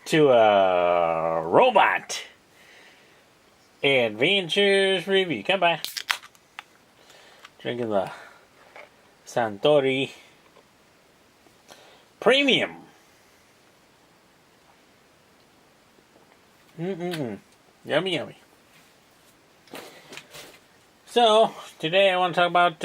to a robot adventures review. Come by. Drinking the Suntory Premium. Yummy, yummy. So, today I want to talk about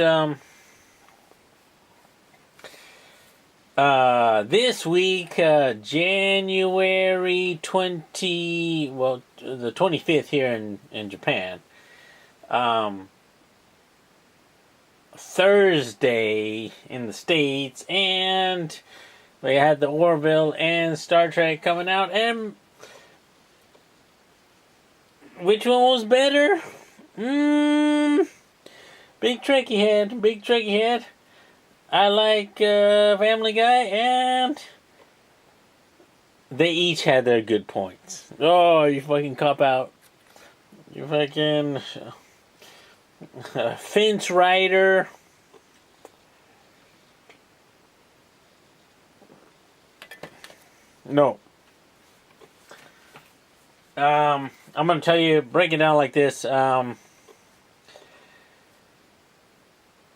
this week, January 20, well, the 25th here in Japan. Thursday in the States, and we had the Orville and Star Trek coming out, and which one was better? Big Trekkie head. I like Family Guy, and they each had their good points. Oh, you fucking cop out. You fucking Fence Rider. No. I'm going to tell you, break it down like this.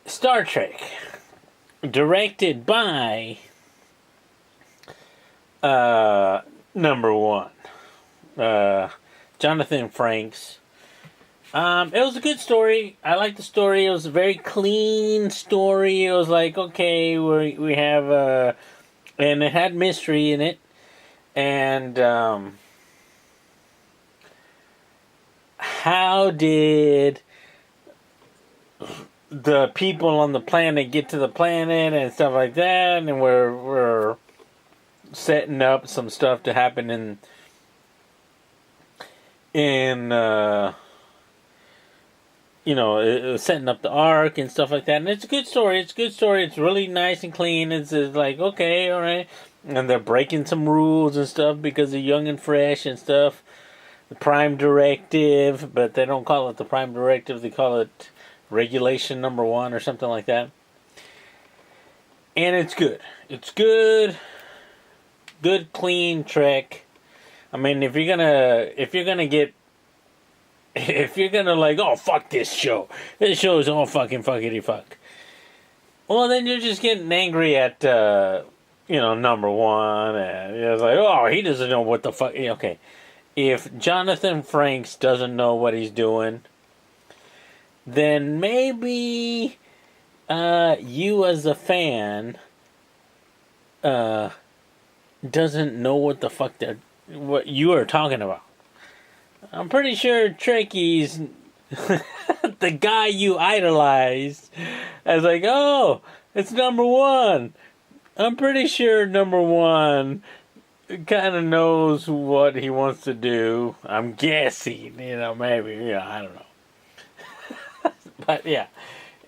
Star Trek, directed by number one, Jonathan Frakes. It was a good story. I liked the story. It was a very clean story. It was like, okay, we have and it had mystery in it, and how did the people on the planet get to the planet and stuff like that, and we're setting up some stuff to happen in setting up the arc and stuff like that. And it's a good story. It's really nice and clean. It's like, okay, all right. And they're breaking some rules and stuff because they're young and fresh and stuff. The Prime Directive, but they don't call it the Prime Directive. They call it Regulation Number 1 or something like that. And it's good. It's good. Good, clean Trek. I mean, if you're gonna like, oh, fuck this show. This show is all fucking fuckity fuck. Well, then you're just getting angry at, number one. And it's like, oh, he doesn't know what the fuck. Okay. If Jonathan Frakes doesn't know what he's doing, then maybe you as a fan doesn't know what the fuck what you are talking about. I'm pretty sure Trekkie's the guy you idolized as like, oh, it's number one. I'm pretty sure number one kind of knows what he wants to do. I'm guessing, maybe, I don't know. But yeah,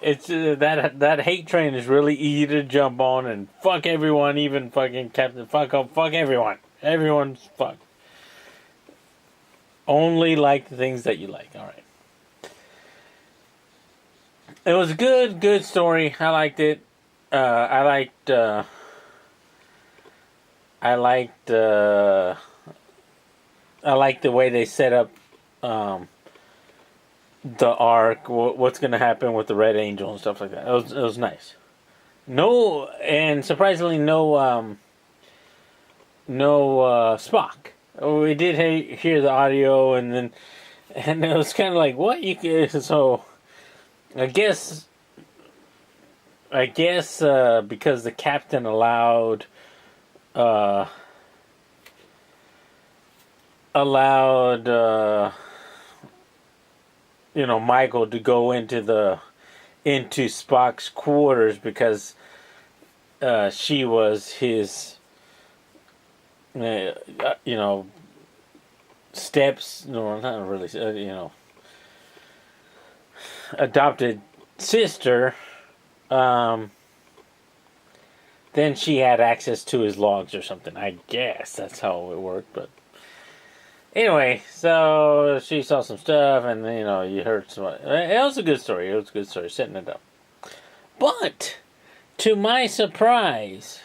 it's that hate train is really easy to jump on and fuck everyone, even fucking Captain Fuck Up, fuck everyone. Everyone's fucked. Only like the things that you like. All right. It was a good story. I liked it. I liked the way they set up the arc. What's going to happen with the Red Angel and stuff like that. It was nice. No, and surprisingly, no Spock. We did hear the audio, and it was kind of like, what you could. So, I guess because the captain allowed Michael to go into Spock's quarters because she was his steps, no, not really, adopted sister. Then she had access to his logs or something. I guess that's how it worked. But anyway, so she saw some stuff, and you heard some. It was a good story. Setting it up. But to my surprise,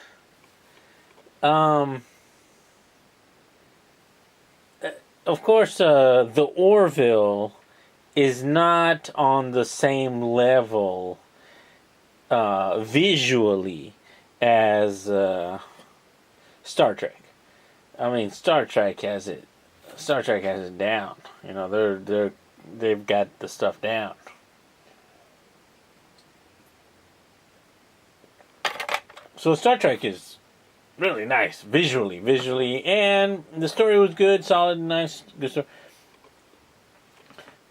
of course, the Orville is not on the same level visually as Star Trek. I mean, Star Trek has it. Star Trek has it down. You know, they've got the stuff down. So Star Trek is really nice visually, and the story was good, solid, nice, good story.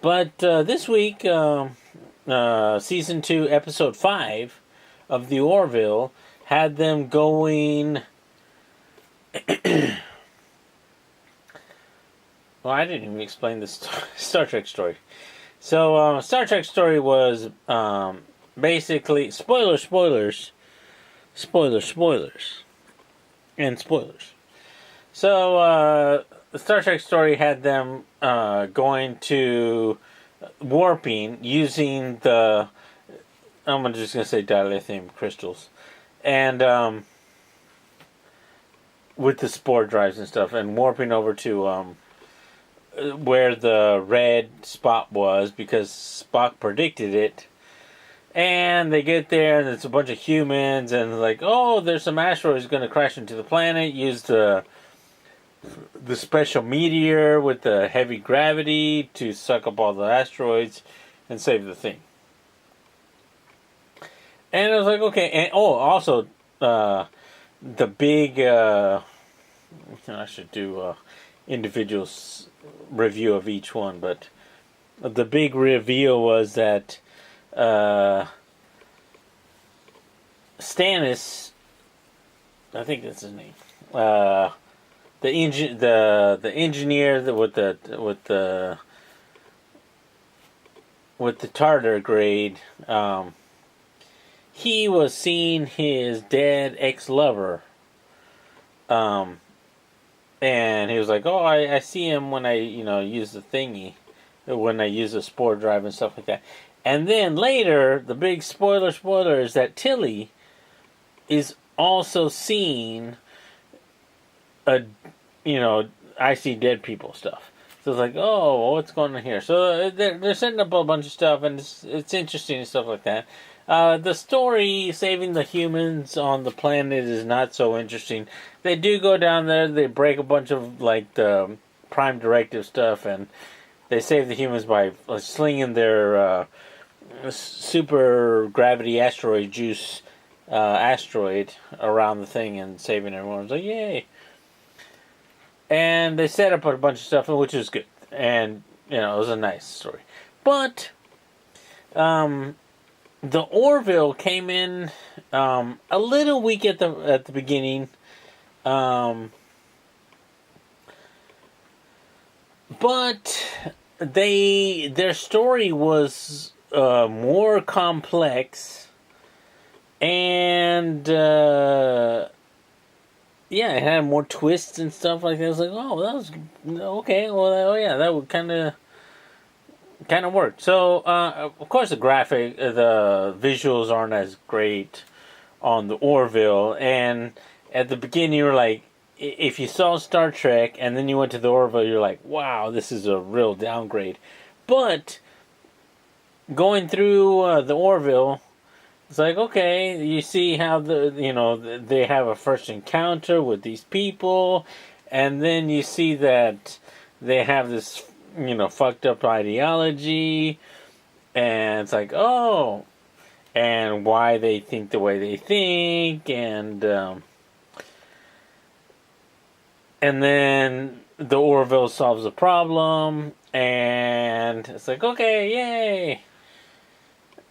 But this week, season 2, episode 5 of the Orville had them going. Well, I didn't even explain the Star Trek story. So, Star Trek story was basically spoilers, and spoilers. So, the Star Trek story had them going to warping using the, I'm just going to say dilithium crystals, and with the spore drives and stuff, and warping over to where the red spot was, because Spock predicted it. And they get there, and it's a bunch of humans, and like, oh, there's some asteroids going to crash into the planet. Use the special meteor with the heavy gravity to suck up all the asteroids and save the thing. And I was like, okay. And also the big. I should do individual review of each one, but the big reveal was that Stannis, I think that's his name, the engineer with the tardigrade, he was seeing his dead ex-lover, and he was like, oh, I see him when I use the thingy, when I use the spore drive and stuff like that. And then later, the big spoiler is that Tilly is also seeing I see dead people stuff. So it's like, oh, what's going on here? So they're setting up a bunch of stuff, and it's interesting and stuff like that. The story, saving the humans on the planet, is not so interesting. They do go down there, they break a bunch of, like, the Prime Directive stuff, and they save the humans by slinging their super gravity asteroid juice asteroid around the thing and saving everyone. It's like, yay! And they set up a bunch of stuff, which is good. And, it was a nice story. But, the Orville came in a little weak at the beginning, but their story was more complex, and it had more twists and stuff like that. I was like, oh, that was okay. Well, that would kind of worked. So, of course, the visuals aren't as great on the Orville. And at the beginning, you were like, if you saw Star Trek and then you went to the Orville, you're like, wow, this is a real downgrade. But going through the Orville, it's like, okay, you see how they have a first encounter with these people, and then you see that they have this fucked up ideology, and it's like, oh, and why they think the way they think, and then the Orville solves the problem, and it's like, okay, yay!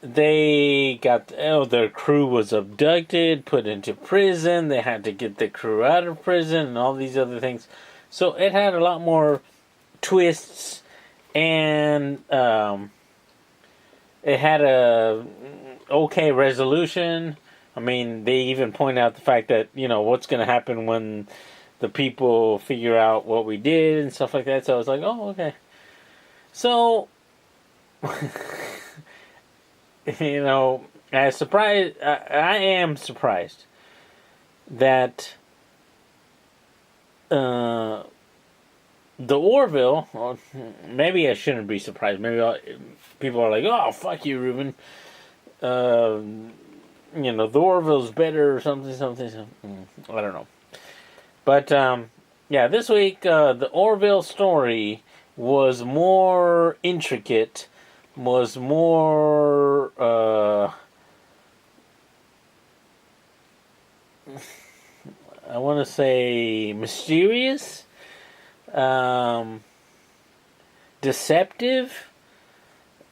They got, their crew was abducted, put into prison, they had to get the crew out of prison, and all these other things. So it had a lot more twists, and it had a okay resolution. I mean, they even point out the fact that, what's going to happen when the people figure out what we did and stuff like that. So I was like, oh, okay. So, I am surprised that the Orville, well, maybe I shouldn't be surprised. Maybe people are like, "Oh, fuck you, Ruben." The Orville's better or something. I don't know. But yeah, this week the Orville story was more intricate, was more I want to say mysterious, deceptive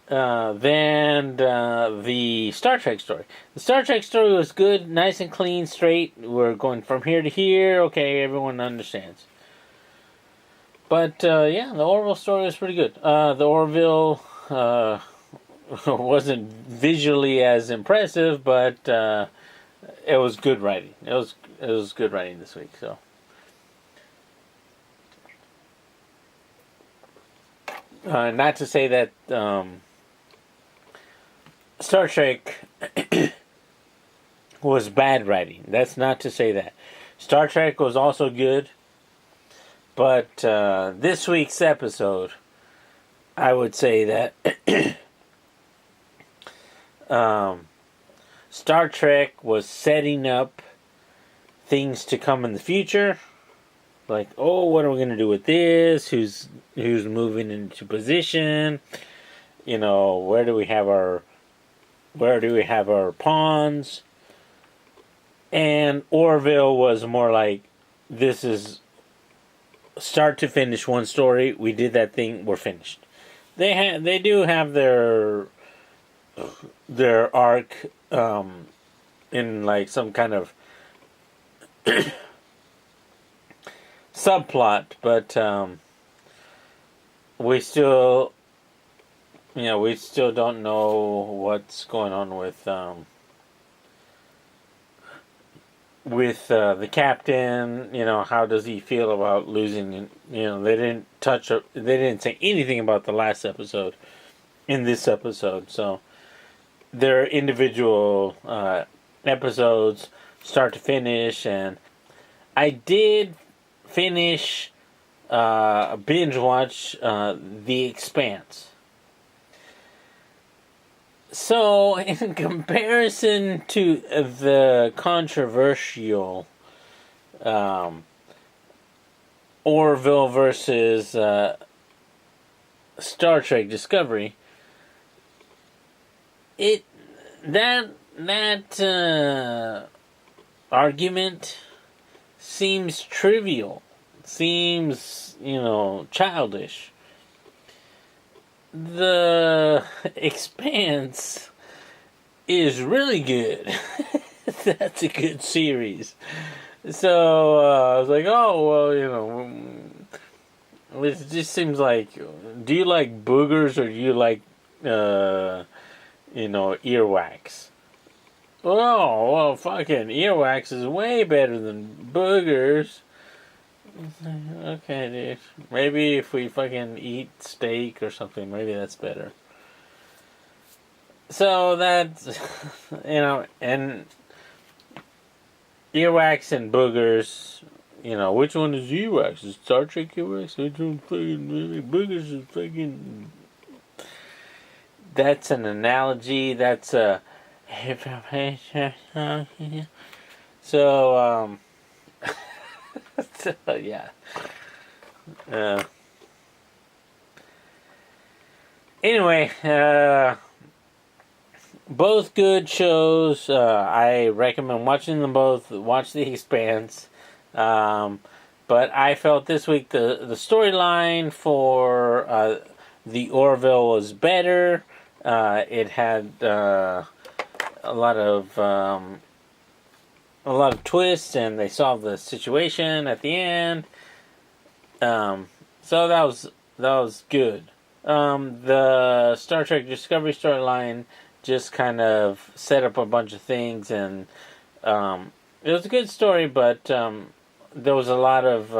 than the Star Trek story. The Star Trek story was good, nice and clean, straight. We're going from here to here. Okay, everyone understands. But yeah, the Orville story was pretty good. The Orville wasn't visually as impressive, but it was good writing. It was good writing this week. So. Not to say that Star Trek was bad writing. That's not to say that. Star Trek was also good. But this week's episode, I would say that Star Trek was setting up things to come in the future. Like, oh, what are we going to do with this? Who's moving into position? Where do we have our pawns? And Orville was more like, this is start to finish one story. We did that thing. We're finished. They do have their arc in like some kind of subplot, but we still don't know what's going on with the captain. How does he feel about losing? They didn't say anything about the last episode in this episode, so their individual episodes start to finish. And I did finish binge watch The Expanse. So, in comparison to the controversial Orville versus Star Trek Discovery, that argument seems trivial, seems childish. The Expanse is really good. That's a good series. So I was like, oh, well, it just seems like, do you like boogers or do you like, earwax? Oh, well, fucking earwax is way better than boogers. Okay, dude. Maybe if we fucking eat steak or something, maybe that's better. So that's, and earwax and boogers, which one is earwax? Is Star Trek earwax? Which one fucking boogers is fucking... That's an analogy. That's a... So, so, yeah. Anyway, both good shows. I recommend watching them both. Watch The Expanse. But I felt this week the storyline for the Orville was better. It had a lot of twists, and they solved the situation at the end. So that was good. The Star Trek Discovery storyline just kind of set up a bunch of things, and it was a good story, but there was a lot of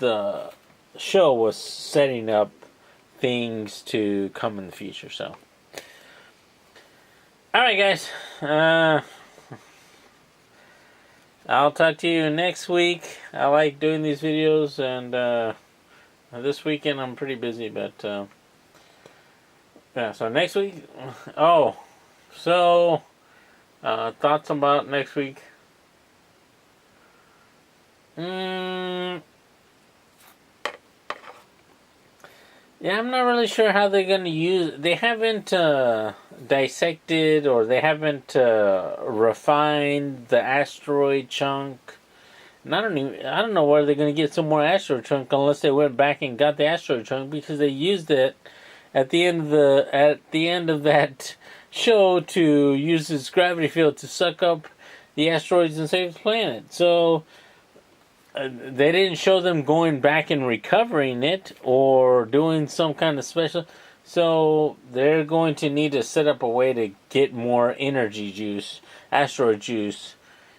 the show was setting up things to come in the future. So, all right, guys. I'll talk to you next week. I like doing these videos, and this weekend I'm pretty busy, but yeah. So next week. Oh, so thoughts about next week? Yeah, I'm not really sure how they're going to use. They haven't dissected or they haven't refined the asteroid chunk. And I don't know where they're going to get some more asteroid chunk unless they went back and got the asteroid chunk, because they used it at the end of that show to use its gravity field to suck up the asteroids and save the planet. So they didn't show them going back and recovering it or doing some kind of special. So they're going to need to set up a way to get more energy juice, asteroid juice,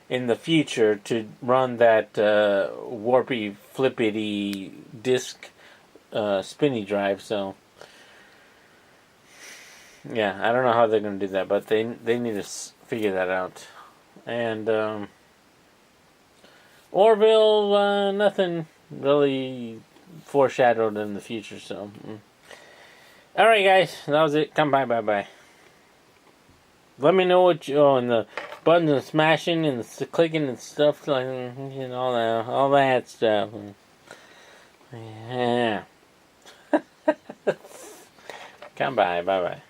in the future to run that warpy, flippity disc spinny drive. So yeah, I don't know how they're going to do that, but they need to figure that out. And Orville, nothing really foreshadowed in the future, so. Alright, guys, that was it. Come bye. Let me know what you, and the buttons and smashing and the clicking and stuff, like, and all that stuff. Yeah. Come bye.